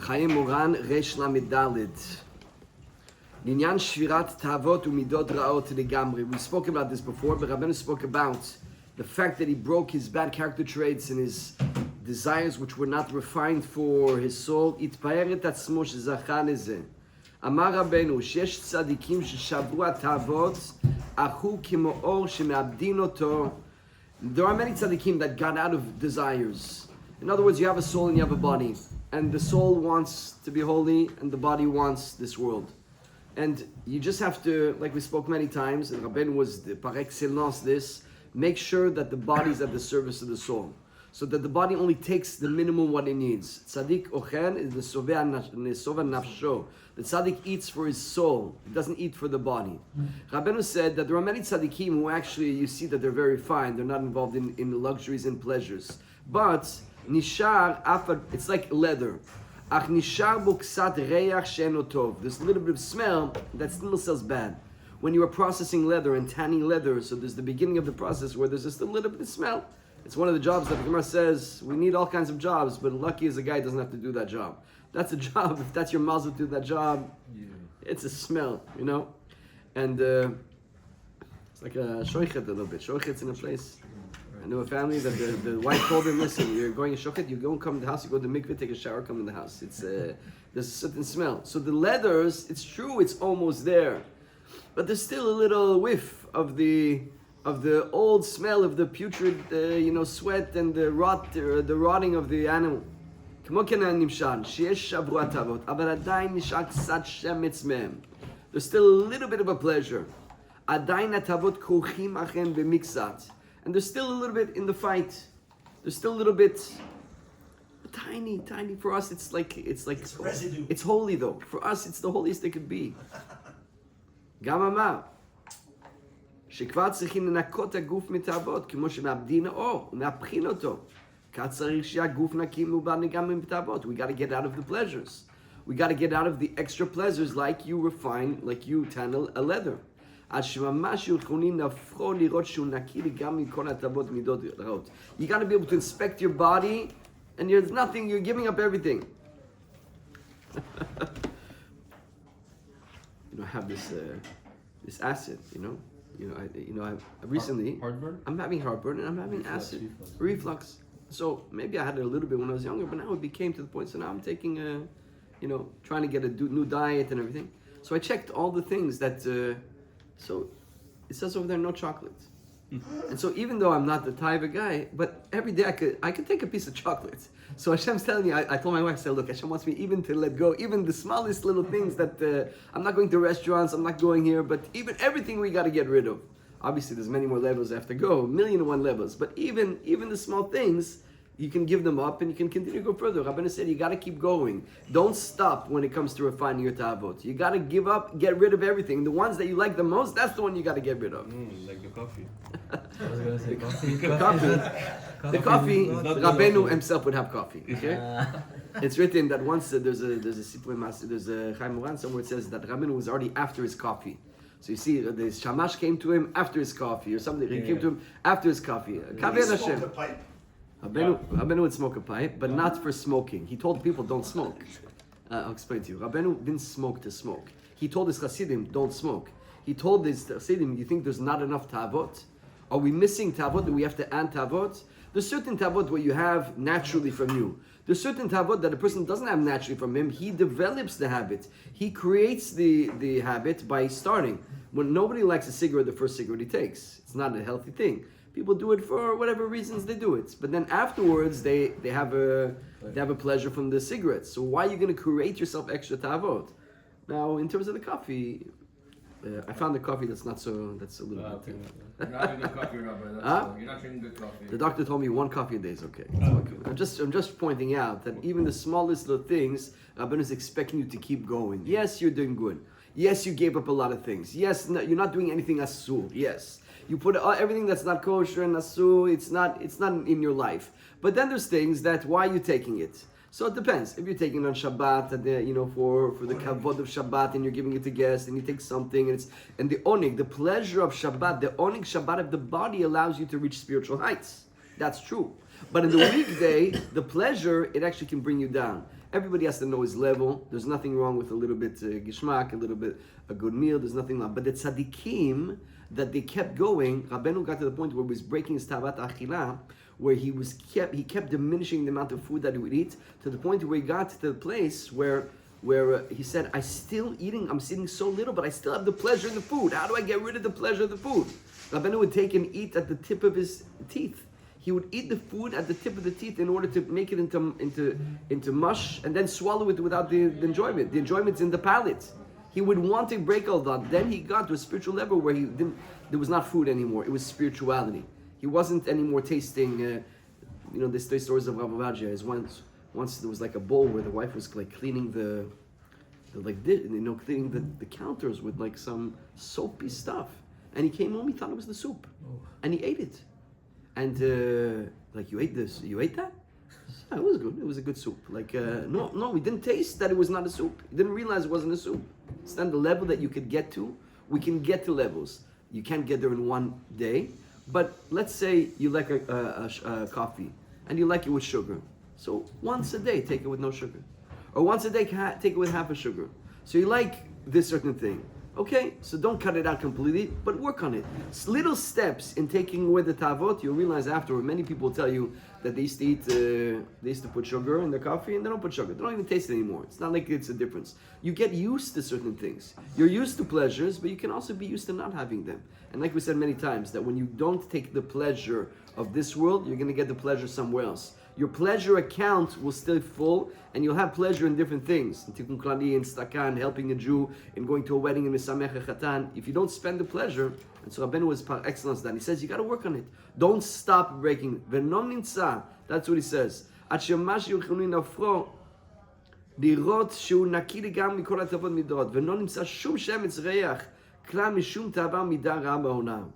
Chayé Moharan Resh Lamed Daled. Linyan Shvirat Tavot Umidot Raot Legamri. We spoke about this before, but Rabbeinu spoke about the fact that he broke his bad character traits and his desires which were not refined for his soul. Itpaer et atzmo shezacha lezeh. Amar Rabbeinu, sheyesh tzadikim sheshavru atavot, achu kimo or shemeabdin oto. There are many tzadikim that got out of desires. In other words, you have a soul and you have a body. And the soul wants to be holy and the body wants this world. And you just have to, like we spoke many times, and Rabbeinu was par excellence this, make sure that the body is at the service of the soul. So that the body only takes the minimum what it needs. Tzaddik ochen is the sovea nafsho. The tzaddik eats for his soul. He doesn't eat for the body. Rabbeinu said that there are many tzaddikim who actually, you see that they're very fine. They're not involved in luxuries and pleasures. But, nishar, it's like leather. Ach nishar bo ksat reach she'eno tov. There's a little bit of smell that still smells bad. When you are processing leather and tanning leather, so there's the beginning of the process where there's just a little bit of smell. It's one of the jobs that the Gemara says, we need all kinds of jobs, but lucky is a guy who doesn't have to do that job. That's a job. If that's your mazel to do that job, it's a smell, you know? And it's like a shoichet a little bit. Shoichet's in a place. I know a family that the wife told him, listen, you're going to shochet, you go and come to the house, you go to the mikveh, take a shower, come in the house. It's there's a certain smell. So the leathers, it's true, it's almost there. But there's still a little whiff of the old smell of the putrid, sweat and the rotting of the animal. There's still a little bit of a pleasure. And there's still a little bit in the fight. There's still a little bit, tiny. For us, it's residue. It's holy though. For us, it's the holiest it could be. Gamama. שכבר צריכים לנקות הגוף מתאוות, כמו שמאבדין האור, ומהפכין אותו. כך צריך שהגוף נקי מעובד לגמרי מתאוות. We got to get out of the pleasures. We got to get out of the extra pleasures like you refine, like you tan a leather. עד שממש יכולים להפכו לראות שהוא נקי לגמרי מכל התאוות מידות רעות. You got to be able to inspect your body, and there's nothing, you're giving up everything. I have this acid, I recently, heartburn? I'm having heartburn and I'm having acid, reflux. So maybe I had it a little bit when I was younger, but now it became to the point, so now I'm taking trying to get a new diet and everything. So I checked all the things that, so it says over there, no chocolate. And so even though I'm not the type of guy, but every day I could take a piece of chocolate. So Hashem's telling me, I told my wife, I said, look, Hashem wants me even to let go, even the smallest little things that I'm not going to restaurants, I'm not going here, but even everything we got to get rid of. Obviously, there's many more levels I have to go, 1,000,001 levels. But even the small things, you can give them up and you can continue to go further. Rabbeinu said you got to keep going. Don't stop when it comes to refining your ta'avot. You got to give up, get rid of everything. The ones that you like the most, that's the one you got to get rid of. Like the coffee. I was going to say coffee. The coffee, Rabbeinu himself would have coffee. Okay? It's written that once there's a Chayé Moharan somewhere it says that Rabbeinu was already after his coffee. So you see, the Shamash came to him after his coffee, or something. He came to him after his coffee. He smoked a pipe. Rabbeinu would smoke a pipe, but not for smoking. He told people, don't smoke. I'll explain to you. Rabbeinu didn't smoke to smoke. He told his Hasidim, don't smoke. He told his Hasidim, you think there's not enough ta'avot? Are we missing ta'avot? Do we have to add ta'avot? There's certain ta'avot where you have naturally from you. There's certain ta'avot that a person doesn't have naturally from him. He develops the habit. He creates the habit by starting. When nobody likes a cigarette, the first cigarette he takes. It's not a healthy thing. People do it for whatever reasons they do it. But then afterwards, they have a pleasure from the cigarettes. So why are you going to create yourself extra ta'avot? Now, in terms of the coffee, I found the coffee that's a little bit... You're not drinking good coffee, Rabbi. You're not drinking good coffee. The doctor told me one coffee a day is okay. I'm just pointing out that even the smallest little things, Rabbeinu is expecting you to keep going. Yes, you're doing good. Yes, you gave up a lot of things. Yes, no, you're not doing anything asur. Yes. You put everything that's not kosher and asur, it's not in your life. But then there's things that, why are you taking it? So it depends. If you're taking it on Shabbat, for the kavod of Shabbat, and you're giving it to guests, and you take something, and the onig, the pleasure of Shabbat, the onig Shabbat of the body allows you to reach spiritual heights. That's true. But in the weekday, the pleasure, it actually can bring you down. Everybody has to know his level. There's nothing wrong with a little bit gishmak, a little bit a good meal. There's nothing wrong. But the tzaddikim, that they kept going, Rabbeinu got to the point where he was breaking his tavat achila, where he kept diminishing the amount of food that he would eat, to the point where he got to the place where he said, I'm eating so little, but I still have the pleasure in the food. How do I get rid of the pleasure of the food? Rabbeinu would take and eat at the tip of his teeth. He would eat the food at the tip of the teeth in order to make it into mush, and then swallow it without the enjoyment. The enjoyment's in the palate. He would want to break all that. Then he got to a spiritual level where there was not food anymore. It was spirituality. He wasn't anymore tasting, the stories of Rav Avadia. Is once there was like a bowl where the wife was like cleaning cleaning the counters with like some soapy stuff. And he came home, he thought it was the soup. And he ate it. And you ate this, you ate that? Yeah, it was good. It was a good soup. No, we didn't taste that it was not a soup. We didn't realize it wasn't a soup. It's not the level that you could get to. We can get to levels. You can't get there in one day. But let's say you like a coffee and you like it with sugar. So once a day, take it with no sugar. Or once a day, take it with half a sugar. So you like this certain thing. Okay, so don't cut it out completely, but work on it. Little steps in taking away the tavot. You'll realize afterward, many people tell you that they used to put sugar in their coffee and they don't put sugar. They don't even taste it anymore. It's not like it's a difference. You get used to certain things. You're used to pleasures, but you can also be used to not having them. And like we said many times, that when you don't take the pleasure of this world, you're going to get the pleasure somewhere else. Your pleasure account will stay full, and you'll have pleasure in different things. In tikkun klali, in stakan, helping a Jew, in going to a wedding, in misamech chatan. If you don't spend the pleasure, and so Rabbeinu was par excellence that he says you got to work on it. Don't stop breaking. V'nom nimtza. That's what he says. Ad shemash yuchunu nafro lirot shu naki legam mikol hatavot midot. V'nom nimtza shum shemetz reach klan mishum tavar midah ra'a ba'onam.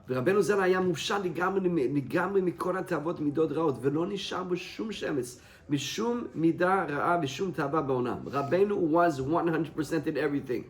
ורבנו ז"ל היה מופשט לגמרי מכל התאוות מידות רעות, ולא נשאר בו שום שמץ, משום מידה רעה ושום תאווה בעולם. רבנו was 100% in everything.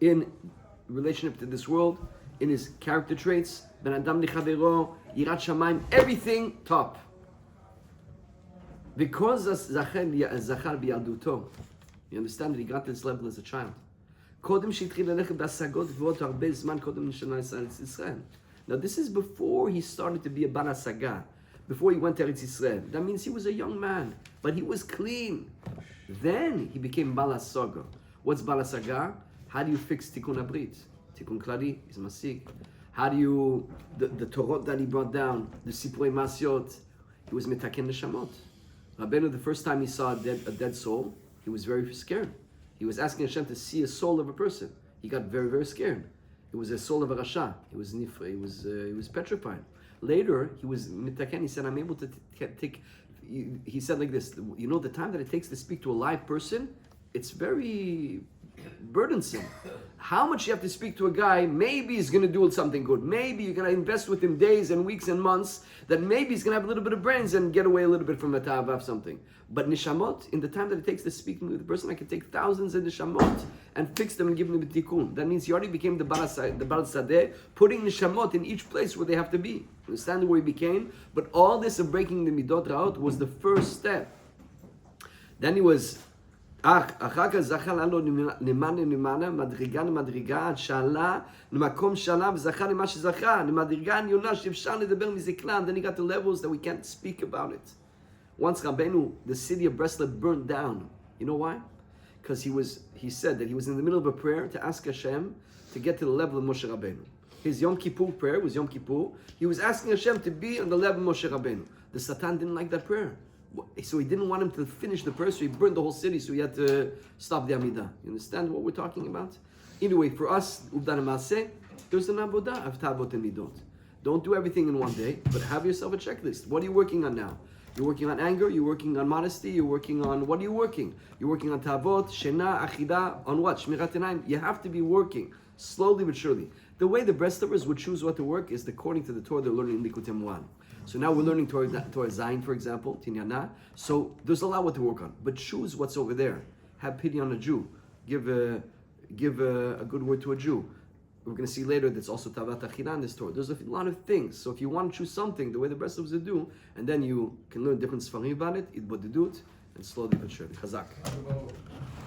In relationship to this world, in his character traits, בין אדם לחברו, יראת שמיים, everything top. Because זכר בילדותו, you understand that he got to this level as a child. קודם שהתחיל ללכת בהשגות גבוהות הרבה זמן קודם לשנה ישראל. Now this is before he started to be a bar hasaga, before he went to Eretz Yisrael. That means he was a young man, but he was clean. Then he became bar hasaga. What's bar hasaga? How do you fix tikkun abrit? Tikkun klali is masik. How do you, the Torot that he brought down, the sipurei masyot, he was metaken neshamot. Rabbeinu, the first time he saw a dead soul, he was very scared. He was asking Hashem to see a soul of a person. He got very, very scared. It was a soul of a rasha. He was petrified. Later, he was mitaken. He said, I'm able to take. He said like this. The time that it takes to speak to a live person, it's very burdensome. How much you have to speak to a guy, maybe he's going to do something good. Maybe you're going to invest with him days and weeks and months, that maybe he's going to have a little bit of brains and get away a little bit from a ta'ava of something. But nishamot, in the time that it takes to speak with the person, I can take thousands of nishamot and fix them and give them a tikkun. That means he already became the Baal Sadeh, putting nishamot in each place where they have to be. Understand where he became? But all this of breaking the midot ra'ot was the first step. Then he was אחר כך זכה לנו למעלה, מדרגה למדרגה, עד שעלה למקום שעלה וזכה למה שזכה, למדרגה עליונה שאפשר לדבר מזה כלל. Then he got to levels that we can't speak about it. Once Rabbeinu, the city of Breslev burned down. You know why? Because he said that he was in the middle of a prayer to ask Hashem to get to the level of Moshe Rabbeinu. His Yom Kippur prayer was Yom Kippur. He was asking Hashem to be on the level of Moshe Rabbeinu. The Satan didn't like that prayer. So he didn't want him to finish the prayer, so he burned the whole city, so he had to stop the Amidah. You understand what we're talking about? Anyway, for us, there's an avodah of Tavot and Midot. Don't do everything in one day, but have yourself a checklist. What are you working on now? You're working on anger, you're working on modesty, you're working on, what are you working? You're working on Tavot, Shena, Achida, on what? Shmirat Einayim. You have to be working, slowly but surely. The way the breastlovers would choose what to work is according to the Torah they're learning in Likutei Moharan. So now we're learning Torah Zayin, for example, Tinyana. So there's a lot what to work on. But choose what's over there. Have pity on a Jew. Give a good word to a Jew. We're going to see later that's also Tavat Achila in this Torah. There's a lot of things. So if you want to choose something, the way the rest of us do, and then you can learn different Sfarim about it, what to do it, and slowly but surely. Chazak.